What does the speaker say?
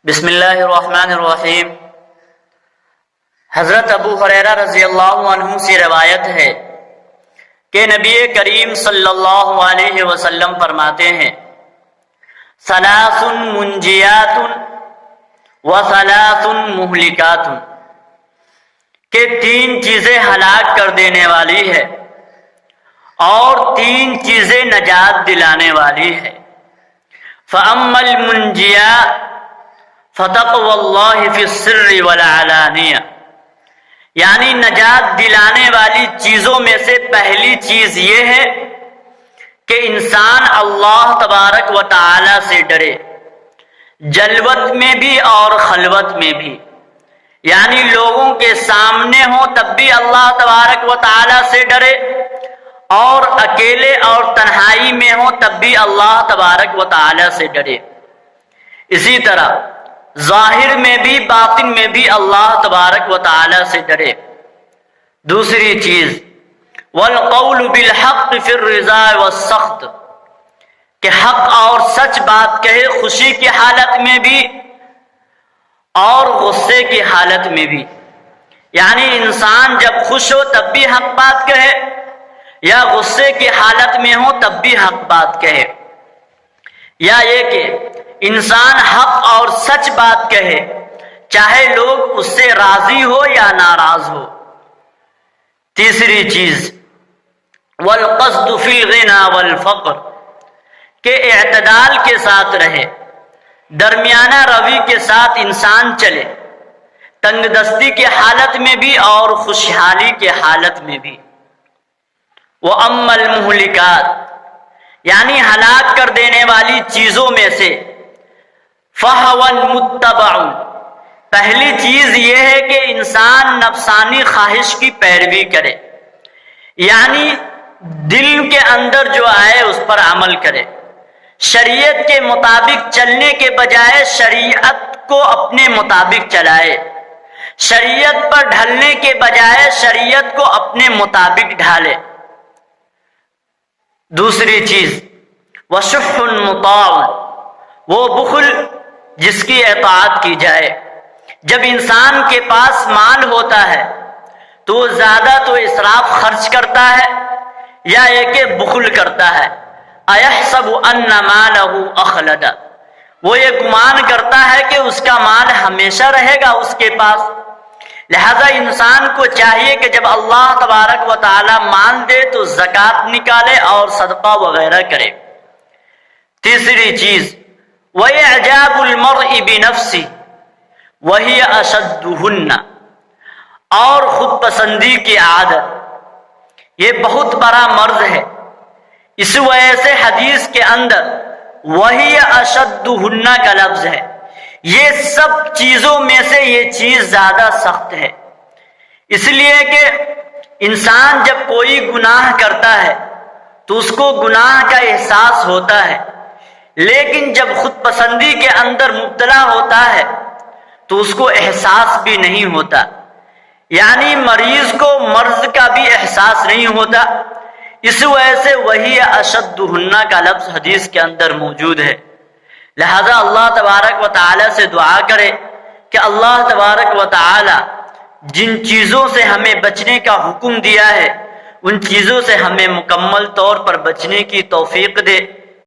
بسم اللہ الرحمن الرحیم۔ حضرت ابو ہریرہ رضی اللہ عنہ سے روایت ہے کہ نبی کریم صلی اللہ علیہ وسلم فرماتے ہیں، ثلاث منجیات و ثلاث مہلکات، کہ تین چیزیں ہلاک کر دینے والی ہے اور تین چیزیں نجات دلانے والی ہے۔ فَأَمَّا الْمُنْجِيَاتُ فَتَقْوَى اللَّهِ فِي السِّرِّ وَالْعَلَانِيَةِ، یعنی نجات دلانے والی چیزوں میں سے پہلی چیز یہ ہے کہ انسان اللہ تبارک و تعالی سے ڈرے، جلوت میں بھی اور خلوت میں بھی، یعنی لوگوں کے سامنے ہو تب بھی اللہ تبارک و تعالی سے ڈرے، اور اکیلے اور تنہائی میں ہو تب بھی اللہ تبارک و تعالی سے ڈرے۔ اسی طرح ظاہر میں بھی باطن میں بھی اللہ تبارک و تعالی سے ڈرے۔ دوسری چیز والقول بالحق فی الرضا والسخط، کہ حق اور سچ بات کہے، خوشی کی حالت میں بھی اور غصے کی حالت میں بھی، یعنی انسان جب خوش ہو تب بھی حق بات کہے، یا غصے کی حالت میں ہو تب بھی حق بات کہے، یا یہ کہ انسان حق اور سچ بات کہے چاہے لوگ اس سے راضی ہو یا ناراض ہو۔ تیسری چیز والقصد فی الغنى والفقر، کہ اعتدال کے ساتھ رہے، درمیانہ روی کے ساتھ انسان چلے، تنگ دستی کی حالت میں بھی اور خوشحالی کی حالت میں بھی۔ وَأَمَّا الْمُهْلِكَاتِ، یعنی ہلاک کر دینے والی چیزوں میں سے فَهَوًا مُتَّبَعٌ، پہلی چیز یہ ہے کہ انسان نفسانی خواہش کی پیروی کرے، یعنی دل کے اندر جو آئے اس پر عمل کرے، شریعت کے مطابق چلنے کے بجائے شریعت کو اپنے مطابق چلائے، شریعت پر ڈھلنے کے بجائے شریعت کو اپنے مطابق ڈھالے۔ دوسری چیز وَشُحٌّ مُطَاعٌ، وہ بخل جس کی اطاعت کی جائے۔ جب انسان کے پاس مال ہوتا ہے تو وہ زیادہ تو اسراف خرچ کرتا ہے یا یہ کہ بخل کرتا ہے۔ اَيَحْسَبُ أَنَّ مَالَهُ أَخْلَدَ، وہ یہ گمان کرتا ہے کہ اس کا مال ہمیشہ رہے گا اس کے پاس۔ لہذا انسان کو چاہیے کہ جب اللہ تبارک و تعالی مال دے تو زکوٰۃ نکالے اور صدقہ وغیرہ کرے۔ تیسری چیز وَإِعْجَابُ الْمَرْءِ بِنَفْسِهِ وَهِيَ أَشَدُّهُنَّ، اور خود پسندی کی عادت، یہ بہت بڑا مرض ہے۔ اس وجہ سے حدیث کے اندر وَهِيَ أَشَدُّهُنَّ کا لفظ ہے، یہ سب چیزوں میں سے یہ چیز زیادہ سخت ہے، اس لیے کہ انسان جب کوئی گناہ کرتا ہے تو اس کو گناہ کا احساس ہوتا ہے، لیکن جب خود پسندی کے اندر مبتلا ہوتا ہے تو اس کو احساس بھی نہیں ہوتا، یعنی مریض کو مرض کا بھی احساس نہیں ہوتا۔ اس وجہ سے وہی اشدہن کا لفظ حدیث کے اندر موجود ہے۔ لہذا اللہ تبارک و تعالی سے دعا کرے کہ اللہ تبارک و تعالی جن چیزوں سے ہمیں بچنے کا حکم دیا ہے ان چیزوں سے ہمیں مکمل طور پر بچنے کی توفیق دے۔